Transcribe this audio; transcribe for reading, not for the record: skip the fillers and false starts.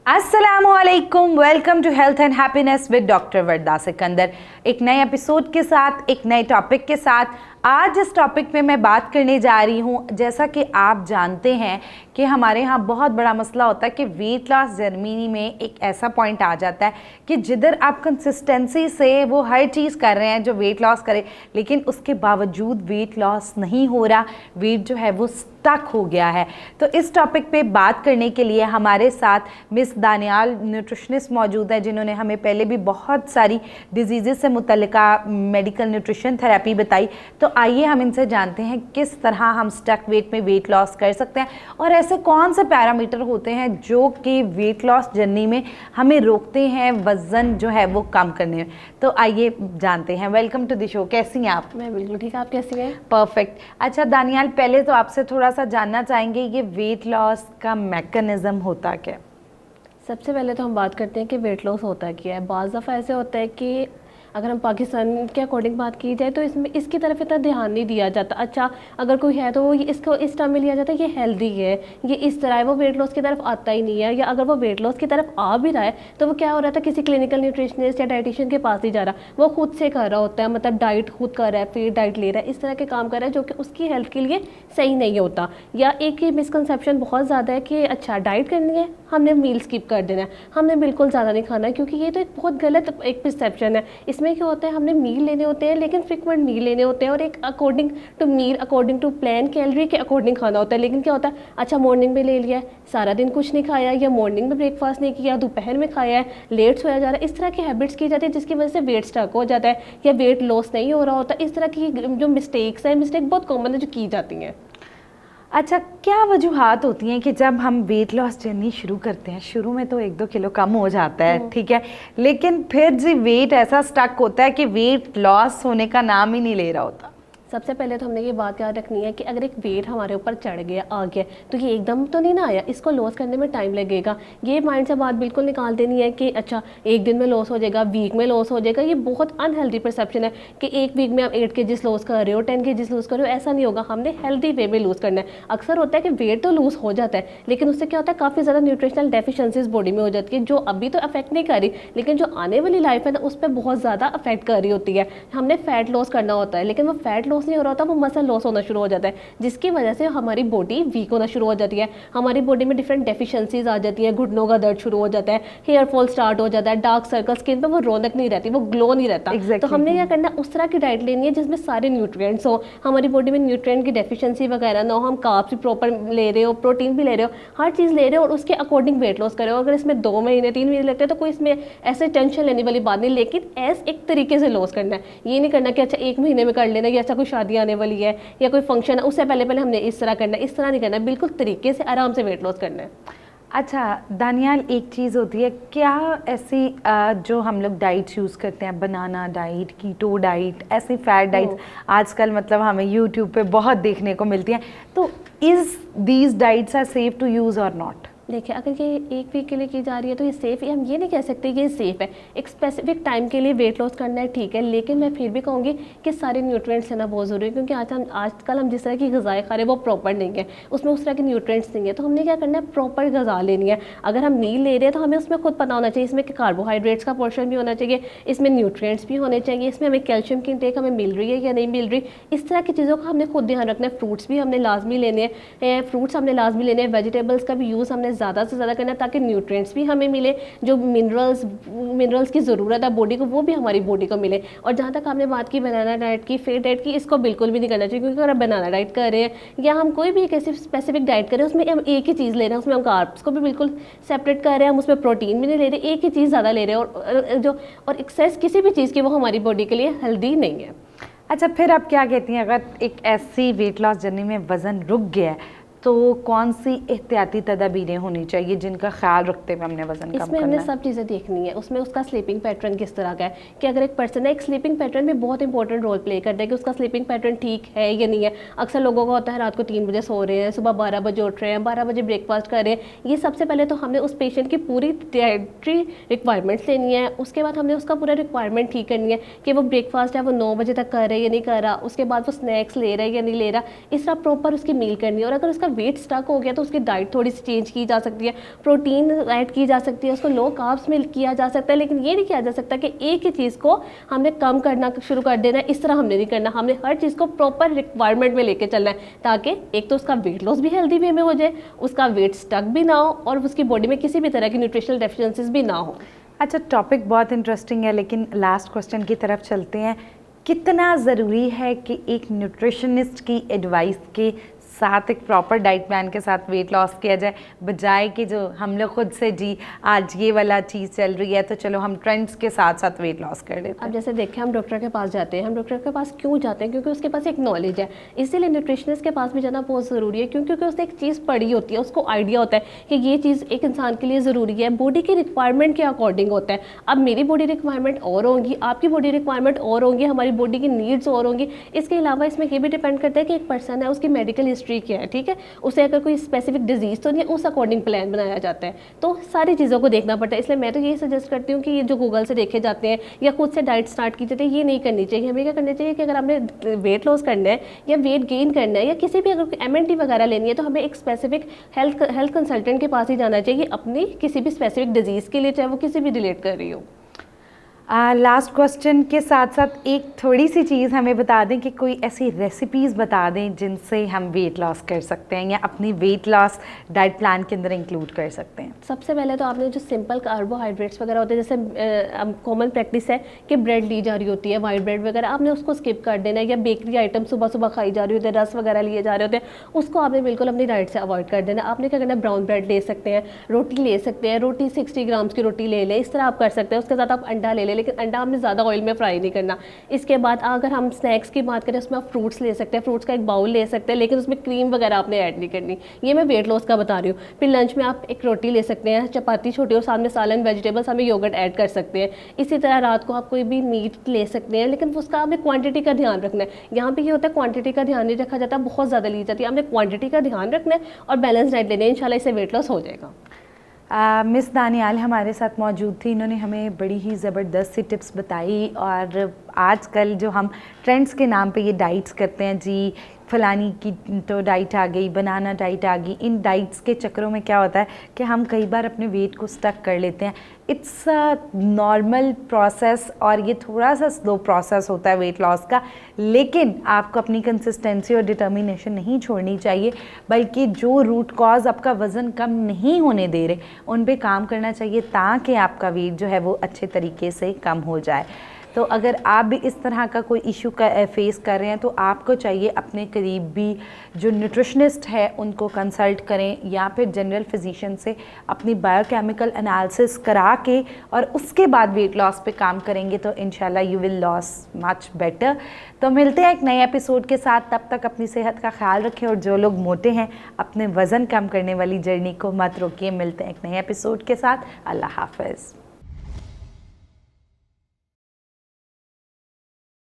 अस्सलामुअलैकुम, welcome to health and happiness with doctor Warda Sikandar. एक नए एपिसोड के साथ, एक नए टॉपिक के साथ। आज इस टॉपिक में मैं बात करने जा रही हूँ, जैसा कि आप जानते हैं कि हमारे यहाँ बहुत बड़ा मसला होता है कि वेट लॉस जर्नी में एक ऐसा पॉइंट आ जाता है कि जिधर आप कंसिस्टेंसी से वो हर चीज़ कर रहे हैं जो वेट लॉस करे, लेकिन उसके बावजूद वेट लॉस नहीं हो रहा, वेट जो है वो स्टक हो गया है। तो इस टॉपिक पे बात करने के लिए हमारे साथ मिस दानियाल न्यूट्रिशनिस्ट मौजूद है, जिन्होंने हमें पहले भी बहुत सारी डिजीज़ से मुतल्लिका मेडिकल न्यूट्रिशन थेरेपी बताई। तो आइए हम इनसे जानते हैं किस तरह हम स्टक वेट में वेट लॉस कर सकते हैं और ऐसे कौन से पैरामीटर होते हैं जो कि वेट लॉस जर्नी में हमें रोकते हैं वज़न जो है वो कम करने में। तो आइए जानते हैं। Welcome to the show. कैसी हैं आप? मैं बिल्कुल ठीक। आप कैसी हैं? परफेक्ट। अच्छा दानियाल, पहले तो आपसे थोड़ा सा जानना चाहेंगे ये वेट लॉस का मैकेनिज़्म होता क्या? सबसे पहले तो हम बात करते हैं कि वेट लॉस होता क्या है। बाज़ दफ़ा ऐसे होता है कि अगर हम पाकिस्तान के अकॉर्डिंग बात की जाए तो इसमें इसकी तरफ इतना ध्यान नहीं दिया जाता। अच्छा, अगर कोई है तो वो इसको इस टर्म में लिया जाता है ये हेल्दी है, ये इस तरह है, वो वेट लॉस की तरफ आता ही नहीं है। या अगर वो वेट लॉस की तरफ आ भी रहा है तो वो क्या हो रहा था, किसी क्लिनिकल न्यूट्रिशनिस्ट या डाइटिशियन के पास नहीं जा रहा, वो खुद से कर रहा होता है, मतलब डाइट खुद कर रहा है, फिर डाइट ले रहा है, इस तरह के काम कर रहा है जो कि उसकी हेल्थ के लिए सही नहीं होता। या एक ये मिसकंसेप्शन बहुत ज़्यादा है कि अच्छा डाइट करनी है, हमने मील स्किप कर देना है, हमने बिल्कुल ज़्यादा नहीं खाना है, क्योंकि ये तो एक बहुत गलत एक परसेप्शन है। इसमें क्या होता है, हमने मील लेने होते हैं लेकिन फ्रिक्वेंट मील लेने होते हैं और एक according to meal, according to plan calorie के अकॉर्डिंग खाना होता है। लेकिन क्या होता है, अच्छा मॉर्निंग में ले लिया, सारा दिन कुछ नहीं खाया, या मॉर्निंग में ब्रेकफास्ट नहीं किया, दोपहर में खाया है, लेट सोया जा रहा है, इस तरह की हैबिट्स की जाती है जिसकी वजह से वेट स्टक हो जाता है या वेट लॉस नहीं हो रहा होता। इस तरह की जो मिस्टेक्स हैं, मिस्टेक बहुत कॉमन है जो की जाती हैं। अच्छा, क्या वजूहात होती हैं कि जब हम वेट लॉस जर्नी शुरू करते हैं, शुरू में तो 1-2 किलो कम हो जाता है, ठीक है, लेकिन फिर जी वेट ऐसा स्टक होता है कि वेट लॉस होने का नाम ही नहीं ले रहा होता। सबसे पहले तो हमने ये बात याद रखनी है कि अगर एक वेट हमारे ऊपर चढ़ गया, आ गया, तो ये एकदम तो नहीं ना आया, इसको लॉस करने में टाइम लगेगा। ये माइंड से बात बिल्कुल निकाल देनी है कि अच्छा एक दिन में लॉस हो जाएगा, वीक में लॉस हो जाएगा। ये बहुत अनहेल्दी परसेप्शन है कि एक वीक में आप 8 kg लॉस कर रहे हो, 10 kg लॉस कर रहे हो। ऐसा नहीं होगा, हमने हेल्दी वे में लूज़ करना है। अक्सर होता है कि वेट तो लूज़ हो जाता है लेकिन उससे क्या होता है, काफ़ी ज़्यादा न्यूट्रिशनल डेफिशिएंसीज बॉडी में हो जाती है जो अभी तो अफेक्ट नहीं कर रही, लेकिन जो आने वाली लाइफ है ना उस पर बहुत ज़्यादा अफेक्ट कर रही होती है। हमने फैट लॉस करना होता है लेकिन वो फैट लॉस नहीं हो रहा होता, वो मसल लॉस होना शुरू हो जाता है, जिसकी वजह से हमारी बॉडी वीक होना शुरू हो जाती है। हमारी बॉडी में डिफरेंट डेफिशिएंसीज आ जाती है, घुटनों का दर्द शुरू हो जाता है, हेयर फॉल स्टार्ट हो जाता है, डार्क सर्कल, स्किन पे वो रौनक नहीं रहती, वो ग्लो नहीं रहता। तो हमने क्या करना है, उस तरह की डाइट लेनी है जिसमें सारे न्यूट्रिएंट्स हो, हमारी बॉडी में न्यूट्रिएंट की डेफिशिएंसी वगैरह ना हो, हम कार्ब्स भी प्रॉपर ले रहे हो, प्रोटीन भी ले रहे हो, हर चीज़ ले रहे हो और उसके अकॉर्डिंग वेट लॉस करे हो। अगर इसमें 2 महीने 3 महीने लगते हैं तो कोई इसमें ऐसे टेंशन लेने वाली बात नहीं, लेकिन एज एक तरीके से लॉस करना है। ये नहीं करना कि अच्छा 1 महीने में कर लेना, या अच्छा कोई शादी आने वाली है या कोई फंक्शन है उससे पहले पहले हमने इस तरह करना है, इस तरह नहीं करना है, बिल्कुल तरीके से आराम से वेट लॉस करना है। अच्छा दानियाल, एक चीज़ होती है, क्या ऐसी जो हम लोग डाइट्स यूज़ करते हैं, बनाना डाइट, कीटो डाइट, ऐसी फैट डाइट्स आजकल मतलब हमें यूट्यूब पे बहुत देखने को मिलती हैं, तो is these diets are safe to use और नॉट? देखिए, अगर ये 1 वीक के लिए की जा रही है तो ये सेफ़ है, हम ये नहीं कह सकते कि ये सेफ़ है। एक स्पेसिफिक टाइम के लिए वेट लॉस करना है, ठीक है, लेकिन मैं फिर भी कहूँगी कि सारे न्यूट्रिएंट्स लेना बहुत ज़रूरी है, क्योंकि आजकल हम जिस तरह की ग़िज़ाएँ खा रहे हैं वो प्रॉपर नहीं है, उसमें उस तरह के न्यूट्रिएंट्स नहीं है। तो हमने क्या करना है, प्रॉपर ग़िज़ा लेनी है। अगर हम मील ले रहे हैं तो हमें उसमें खुद पता होना चाहिए इसमें कार्बोहाइड्रेट्स का पोर्शन भी होना चाहिए, इसमें न्यूट्रिएंट्स भी होने चाहिए, इसमें हमें कैल्शियम की इंटेक हमें मिल रही है या नहीं मिल रही, इस तरह की चीज़ों का हमने खुद ध्यान रखना है। फ्रूट्स भी हमने लाजमी लेने हैं, फ्रूट्स हमने लाजमी लेने हैं, वेजिटेबल्स का भी यूज़ हमने ज़्यादा से ज़्यादा करना है ताकि न्यूट्रिएंट्स भी हमें मिले, जो मिनरल्स की ज़रूरत है बॉडी को वो भी हमारी बॉडी को मिले। और जहाँ तक आपने बात की बनाना डाइट की, फेट डाइट की, इसको बिल्कुल भी नहीं करना चाहिए, क्योंकि अगर आप बनाना डाइट कर रहे हैं या हम कोई भी एक ऐसी स्पेसिफिक डाइट कर रहे हैं उसमें हम एक ही चीज़ ले रहे हैं, उसमें हम कार्ब्स को भी बिल्कुल सेपरेट कर रहे हैं, हम उसमें प्रोटीन भी नहीं ले रहे, एक ही चीज़ ज़्यादा ले रहे हैं और एक्सेस किसी भी चीज़ की वो हमारी बॉडी के लिए हेल्दी नहीं है। अच्छा, फिर आप क्या कहती हैं, अगर एक ऐसी वेट लॉस जर्नी में वज़न रुक गया है तो कौन सी एहतियाती तदाबीरें होनी चाहिए जिनका ख्याल रखते हुए हमने वज़न कम करना है? इसमें हमने सब चीज़ें देखनी है। उसमें उसका स्लीपिंग पैटर्न किस तरह का है, कि अगर एक पर्सन है, एक स्लीपिंग पैटर्न भी बहुत इंपॉर्टेंट रोल प्ले करता है कि उसका स्लीपिंग पैटर्न ठीक है या नहीं है। अक्सर लोगों का होता है रात को 3 बजे सो रहे हैं, सुबह 12 बजे उठ रहे हैं, 12 बजे ब्रेकफास्ट कर रहे हैं। ये सबसे पहले तो हमने उस पेशेंट की पूरी डाइटरी रिक्वायरमेंट्स लेनी है, उसके बाद हमने उसका पूरा रिक्वायरमेंट ठीक करनी है कि वो ब्रेकफास्ट है वो 9 बजे तक कर रहा है या नहीं कर रहा, उसके बाद वो स्नैक्स ले रहा है या नहीं ले रहा, इस तरह प्रॉपर उसकी मील करनी है। और अगर उसका वेट स्टक हो गया तो उसकी डाइट थोड़ी सी चेंज की जा सकती है, प्रोटीन ऐड की जा सकती है, उसको लो कार्ब्स में किया जा सकता है। लेकिन ये नहीं किया जा सकता कि एक ही चीज़ को हमने कम करना शुरू कर देना है, इस तरह हमने नहीं करना। हमने हर चीज़ को प्रॉपर रिक्वायरमेंट में लेके चलना है, ताकि एक तो उसका वेट लॉस भी हेल्दी वे में हो जाए, उसका वेट स्टक भी ना हो और उसकी बॉडी में किसी भी तरह की न्यूट्रिशनल डेफिशिएंसीज भी ना हो। अच्छा, टॉपिक बहुत इंटरेस्टिंग है, लेकिन लास्ट क्वेश्चन की तरफ चलते हैं। कितना ज़रूरी है कि एक न्यूट्रिशनिस्ट की एडवाइस के साथ एक प्रॉपर डाइट प्लान के साथ वेट लॉस किया जाए, बजाय कि जो हम लोग खुद से जी आज ये वाला चीज़ चल रही है तो चलो हम ट्रेंड्स के साथ साथ वेट लॉस कर लेते हैं। अब जैसे देखें, हम डॉक्टर के पास जाते हैं, हम डॉक्टर के पास क्यों जाते हैं? क्योंकि उसके पास एक नॉलेज है, इसीलिए न्यूट्रिशनिस्ट के पास भी जाना बहुत ज़रूरी है, क्योंकि उसने एक चीज़ पढ़ी होती है, उसको आइडिया होता है कि ये चीज़ एक इंसान के लिए ज़रूरी है, बॉडी की रिक्वायरमेंट के अकॉर्डिंग होता है। अब मेरी बॉडी रिक्वायरमेंट और होंगी, आपकी बॉडी रिक्वायरमेंट और होंगी, हमारी बॉडी की नीड्स और होंगी। इसके अलावा इसमें ये भी डिपेंड करता है कि एक पर्सन है, उसकी मेडिकल हिस्ट्री क्या है, ठीक है, उसे अगर कोई स्पेसिफिक डिजीज़ तो नहीं है, उस अकॉर्डिंग प्लान बनाया जाता है। तो सारी चीज़ों को देखना पड़ता है। इसलिए मैं तो यही सजेस्ट करती हूँ कि ये जो गूगल से देखे जाते हैं या खुद से डाइट स्टार्ट की जाती है, ये नहीं करनी चाहिए। हमें क्या करना चाहिए कि अगर हमने वेट लॉस करना है या वेट गेन करना है या किसी भी अगर MNT वगैरह लेनी है, तो हमें एक स्पेसिफिक हेल्थ कंसल्टेंट के पास ही जाना चाहिए अपनी किसी भी स्पेसिफिक डिजीज़ के लिए, चाहे वो किसी भी रिलेट कर रही हो। लास्ट क्वेश्चन के साथ साथ एक थोड़ी सी चीज़ हमें बता दें कि कोई ऐसी रेसिपीज़ बता दें जिनसे हम वेट लॉस कर सकते हैं या अपनी वेट लॉस डाइट प्लान के अंदर इंक्लूड कर सकते हैं। सबसे पहले तो आपने जो सिंपल कार्बोहाइड्रेट्स वगैरह होते हैं, जैसे कॉमन प्रैक्टिस है कि ब्रेड ली जा रही होती है, वाइट ब्रेड वगैरह, आपने उसको स्किप कर देना है, या बेकरी आइटम सुबह सुबह खाई जा रही होती है, रस वगैरह लिए जा रहे होते हैं, उसको आपने बिल्कुल अपनी डाइट से अवॉइड कर देना। आपने क्या करना है, ब्राउन ब्रेड ले सकते हैं, रोटी ले सकते हैं, रोटी 60 ग्राम्स की रोटी ले लें, इस तरह आप कर सकते हैं। उसके साथ आप अंडा ले लें, लेकिन अंडा आपने ज़्यादा ऑयल में फ्राई नहीं करना। इसके बाद अगर हम स्नैक्स की बात करें, उसमें आप फ्रूट्स ले सकते हैं, फ्रूट्स का एक बाउल ले सकते हैं, लेकिन उसमें क्रीम वगैरह आपने ऐड नहीं करनी। ये मैं वेट लॉस का बता रही हूँ। फिर लंच में आप एक रोटी ले सकते हैं, चपाती छोटी और सामने सालन, वेजिटेबल्स, हमें योगर्ट ऐड कर सकते हैं। इसी तरह रात को आप कोई भी मीट ले सकते हैं, लेकिन उसका आपने क्वांटिटी का ध्यान रखना है। यहाँ पे ये होता है क्वांटिटी का ध्यान नहीं रखा जाता, बहुत ज़्यादा ली जाती है। आपने क्वांटिटी का ध्यान रखना है और बैलेंस डाइट लेना है, इंशाल्लाह इससे वेट लॉस हो जाएगा। मिस दानियाल हमारे साथ मौजूद थी, इन्होंने हमें बड़ी ही ज़बरदस्त सी टिप्स बताई। और आजकल जो हम ट्रेंड्स के नाम पे ये डाइट्स करते हैं जी, फलानी की तो डाइट आ गई, बनाना डाइट आ गई, इन डाइट्स के चक्करों में क्या होता है कि हम कई बार अपने वेट को स्टक कर लेते हैं। इट्स अ नॉर्मल प्रोसेस और ये थोड़ा सा स्लो प्रोसेस होता है वेट लॉस का, लेकिन आपको अपनी कंसिस्टेंसी और डिटर्मिनेशन नहीं छोड़नी चाहिए, बल्कि जो रूट कॉज आपका वज़न कम नहीं होने दे रहे उन पे काम करना चाहिए, ताकि आपका वेट जो है वो अच्छे तरीके से कम हो जाए। तो अगर आप भी इस तरह का कोई इशू फेस कर रहे हैं तो आपको चाहिए अपने करीबी जो न्यूट्रिशनिस्ट है उनको कंसल्ट करें, या फिर जनरल फिजिशियन से अपनी बायोकेमिकल एनालिसिस करा के और उसके बाद वेट लॉस पे काम करेंगे तो इंशाल्लाह you will loss much better. तो मिलते हैं एक नए एपिसोड के साथ, तब तक अपनी सेहत का ख्याल रखें और जो लोग मोटे हैं अपने वज़न कम करने वाली जर्नी को मत रोकिए। मिलते हैं एक नए एपिसोड के साथ, अल्लाह हाफ़िज़।